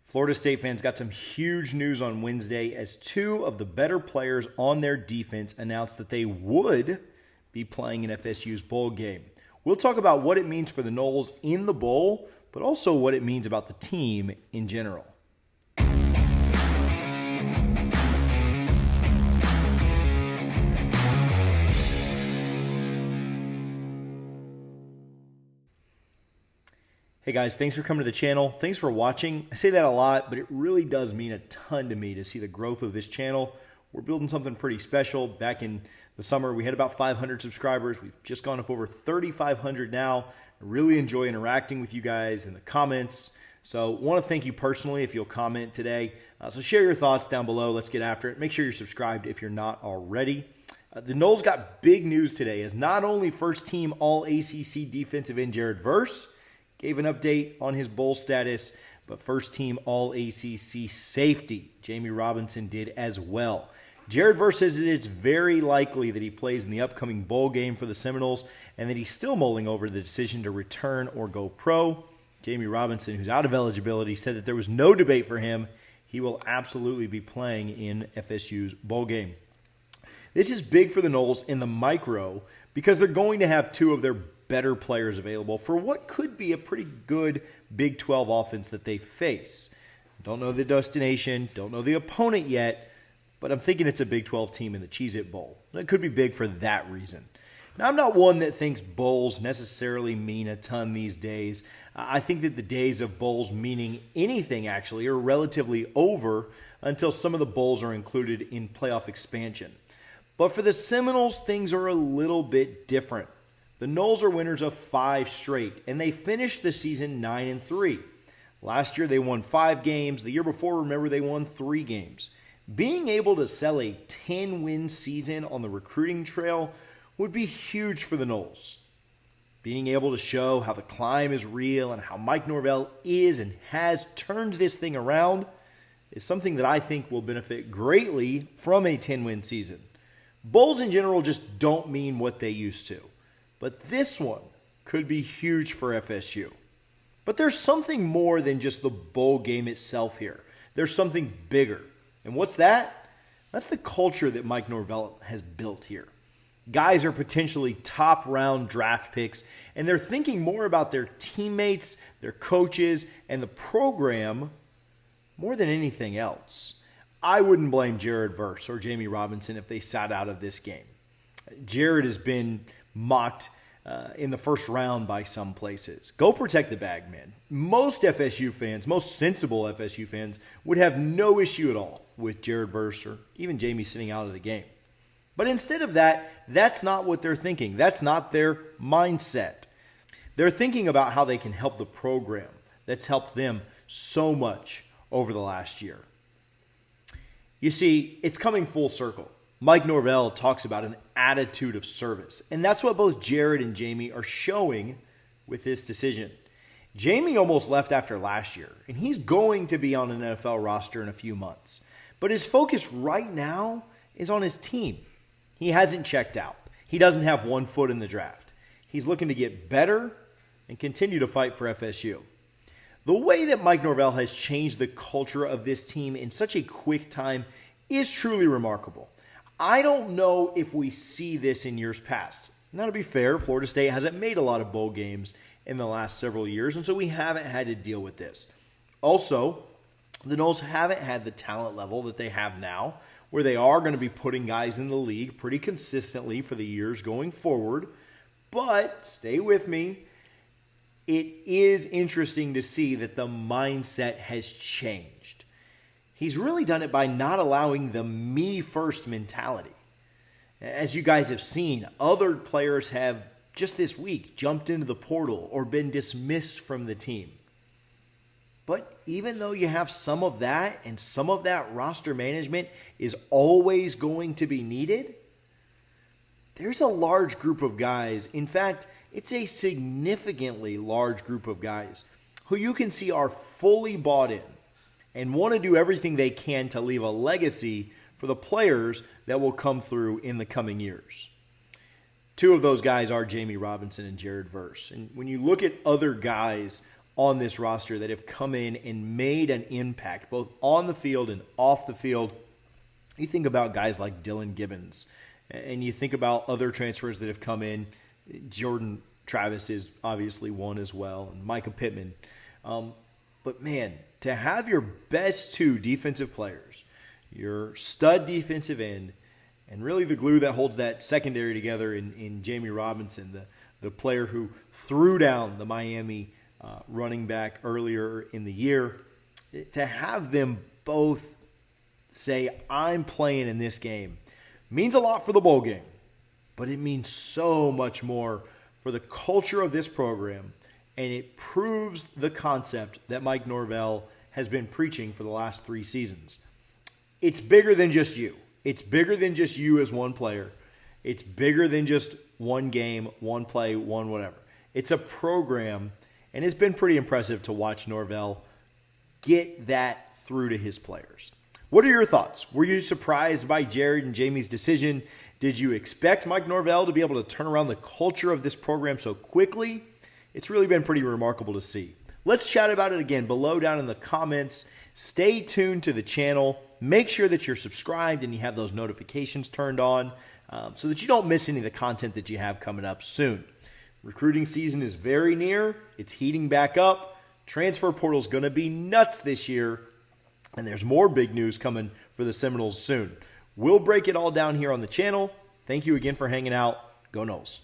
Florida State fans got some huge news on Wednesday as two of the better players on their defense announced that they would be playing in FSU's bowl game. We'll talk about what it means for the Noles in the bowl, but also what it means about the team in general. Hey guys, thanks for coming to the channel. Thanks for watching. I say that a lot, but it really does mean a ton to me to see the growth of this channel. We're building something pretty special. Back in the summer, we had about 500 subscribers. We've just gone up over 3,500 now. I really enjoy interacting with you guys in the comments. So I want to thank you personally if you'll comment today. So share your thoughts down below. Let's get after it. Make sure you're subscribed if you're not already. The Noles got big news today as not only first team All ACC defensive end Jared Verse gave an update on his bowl status, but first team All ACC safety Jammie Robinson did as well. Jared Verse says that it's very likely that he plays in the upcoming bowl game for the Seminoles and that he's still mulling over the decision to return or go pro. Jammie Robinson, who's out of eligibility, said that there was no debate for him. He will absolutely be playing in FSU's bowl game. This is big for the Noles in the micro because they're going to have two of their better players available for what could be a pretty good Big 12 offense that they face. Don't know the destination, don't know the opponent yet, but I'm thinking it's a Big 12 team in the Cheez-It Bowl. It could be big for that reason. Now, I'm not one that thinks bowls necessarily mean a ton these days. I think that the days of bowls meaning anything actually are relatively over until some of the bowls are included in playoff expansion. But for the Seminoles, things are a little bit different. The Noles are winners of 5 straight, and they finished the season 9-3. Last year, they won 5 games. The year before, remember, they won 3 games. Being able to sell a 10-win season on the recruiting trail would be huge for the Noles. Being able to show how the climb is real and how Mike Norvell is and has turned this thing around is something that I think will benefit greatly from a 10-win season. Bowls in general just don't mean what they used to. But this one could be huge for FSU. But there's something more than just the bowl game itself here. There's something bigger. And what's that? That's the culture that Mike Norvell has built here. Guys are potentially top-round draft picks, and they're thinking more about their teammates, their coaches, and the program more than anything else. I wouldn't blame Jared Verse or Jammie Robinson if they sat out of this game. Jared has been mocked in the first round by some places. Go protect the bag, man. Most FSU fans, most sensible FSU fans, would have no issue at all with Jared Verse or even Jammie sitting out of the game. But instead of that, that's not what they're thinking. That's not their mindset. They're thinking about how they can help the program that's helped them so much over the last year. You see, it's coming full circle. Mike Norvell talks about an attitude of service, and that's what both Jared and Jammie are showing with this decision. Jammie almost left after last year, and he's going to be on an NFL roster in a few months. But his focus right now is on his team. He hasn't checked out. He doesn't have one foot in the draft. He's looking to get better and continue to fight for FSU. The way that Mike Norvell has changed the culture of this team in such a quick time is truly remarkable. I don't know if we see this in years past. Now, to be fair, Florida State hasn't made a lot of bowl games in the last several years, and so we haven't had to deal with this. Also, the Noles haven't had the talent level that they have now, where they are going to be putting guys in the league pretty consistently for the years going forward. But stay with me. It is interesting to see that the mindset has changed. He's really done it by not allowing the me-first mentality. As you guys have seen, other players have just this week jumped into the portal or been dismissed from the team. But even though you have some of that and some of that roster management is always going to be needed, there's a large group of guys. In fact, it's a significantly large group of guys who you can see are fully bought in and want to do everything they can to leave a legacy for the players that will come through in the coming years. Two of those guys are Jammie Robinson and Jared Verse. And when you look at other guys on this roster that have come in and made an impact, both on the field and off the field. You think about guys like Dylan Gibbons, and you think about other transfers that have come in. Jordan Travis is obviously one as well, and Micah Pittman. But man, to have your best two defensive players, your stud defensive end, and really the glue that holds that secondary together in Jammie Robinson, the player who threw down the Miami running back earlier in the year, to have them both say, I'm playing in this game, means a lot for the bowl game, but it means so much more for the culture of this program, and it proves the concept that Mike Norvell has been preaching for the last 3 seasons. It's bigger than just you. It's bigger than just you as one player. It's bigger than just one game, one play, one whatever. It's a program, and it's been pretty impressive to watch Norvell get that through to his players. What are your thoughts? Were you surprised by Jared and Jammie's decision? Did you expect Mike Norvell to be able to turn around the culture of this program so quickly? It's really been pretty remarkable to see. Let's chat about it again below down in the comments. Stay tuned to the channel. Make sure that you're subscribed and you have those notifications turned on so that you don't miss any of the content that you have coming up soon. Recruiting season is very near. It's heating back up. Transfer portal is going to be nuts this year. And there's more big news coming for the Seminoles soon. We'll break it all down here on the channel. Thank you again for hanging out. Go Noles.